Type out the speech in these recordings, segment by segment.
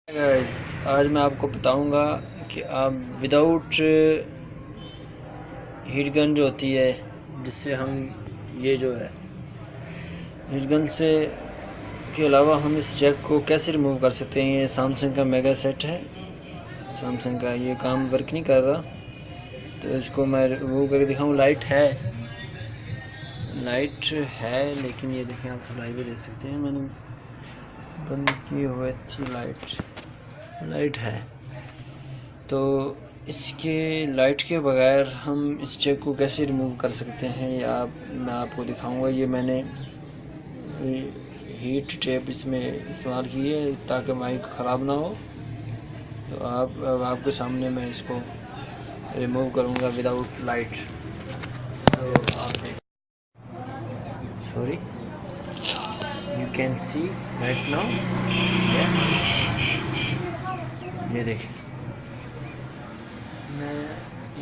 Guys, आज मैं आपको बताऊंगा कि आप विदाउट हीट गन जो होती है, जिससे हम ये जो है हीट गन से के अलावा हम इस जैक को कैसे रिमूव कर सकते हैं। ये सैमसंग का मेगा सेट है। सैमसंग का ये काम वर्क नहीं कर रहा, तो इसको मैं रिमूव करके दिखाऊँ। लाइट है लेकिन ये देखें, आप सप्लाई भी देख सकते हैं। मैंने बंद की हुई थी लाइट है, तो इसके लाइट के बगैर हम इस जैक को कैसे रिमूव कर सकते हैं, या मैं आपको दिखाऊंगा। ये मैंने हीट टेप इसमें इस्तेमाल की है ताकि माइक ख़राब ना हो। तो अब आपके सामने मैं इसको रिमूव करूंगा विदाउट लाइट। तो आप sorry, you can see right now. ये देखिए, मैं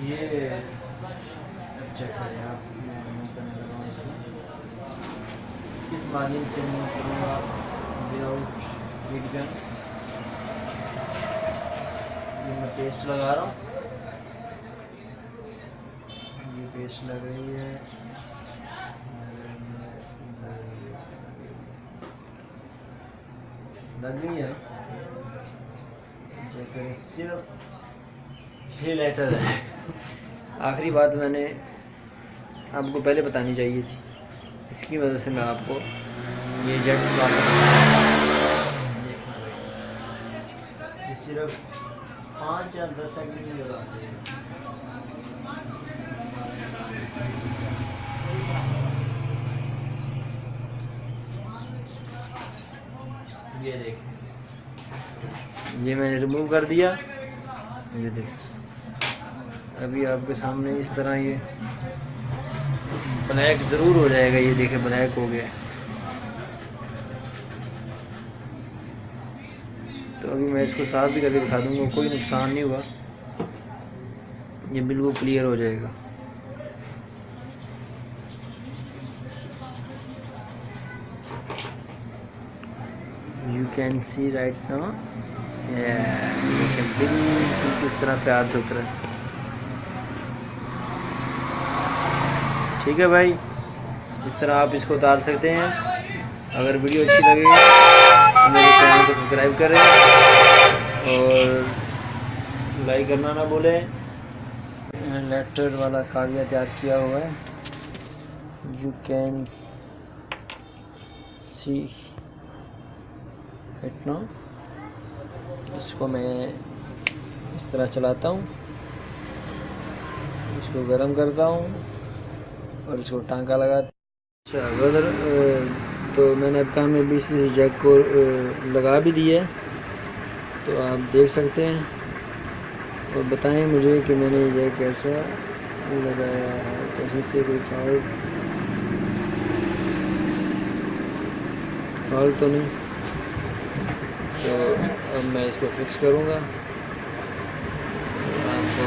ये चेक करें आप, मैं रिमूव करने लगा हूँ इसको। इस माध्यम से रिमूव करूँगा विदाउट हीट गन। ये मैं पेस्ट लगा रहा हूँ, ये पेस्ट लग रही है। लग गई है। चेक करें, सिर्फ ये लेटर है। आखिरी बात मैंने आपको पहले बतानी चाहिए थी, इसकी वजह से मैं आपको ये जेट ये सिर्फ 5 या 10 सेकंड में लगाते हैं। ये देखिए, ये मैंने रिमूव कर दिया। ये देखिए, अभी आपके सामने इस तरह ये ब्लैक ज़रूर हो जाएगा। ये देखिए, ब्लैक हो गया। तो अभी मैं इसको साफ भी करके दिखा दूंगा, कोई नुकसान नहीं हुआ, ये बिल्कुल क्लियर हो जाएगा। You can see right now, बिल्कुल किस तरह प्यार से उतरा है। ठीक है भाई, इस तरह आप इसको उतार सकते हैं। अगर वीडियो अच्छी लगे तो मेरे चैनल को सब्सक्राइब करें और लाइक करना ना भूलें। लेटर वाला कागज़ तैयार किया हुआ है, you can see it now. इसको मैं इस तरह चलाता हूँ, इसको गर्म करता हूँ और इसको टांका लगाता हूँ। अच्छा ब्रदर, तो मैंने अब काम में भी इस जैक को लगा भी दिया है, तो आप देख सकते हैं और बताएं मुझे कि मैंने ये कैसा लगाया है, कहीं से कोई फॉल्ट तो नहीं। तो अब मैं इसको फिक्स करूँगा, आपको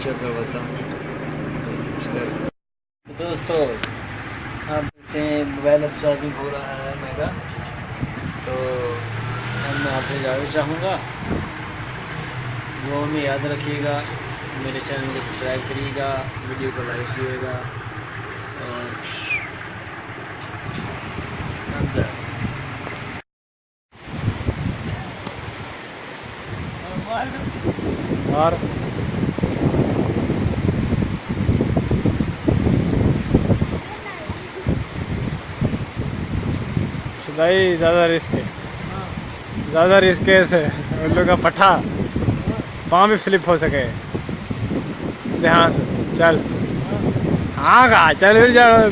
चेक कर बताऊँ। दोस्तों, आप देखते हैं मोबाइल अब चार्जिंग हो रहा है मेरा। तो अब मैं आपसे इजाज़त चाहूँगा, वो हमें याद रखिएगा, मेरे चैनल को सब्सक्राइब करिएगा, वीडियो को लाइक कीजिएगा और भाई ज़्यादा रिस्क है से उन लोग का पट्टा पाँव भी स्लिप हो सके। ध्यान से चल। हाँ का चल फिर जाओ।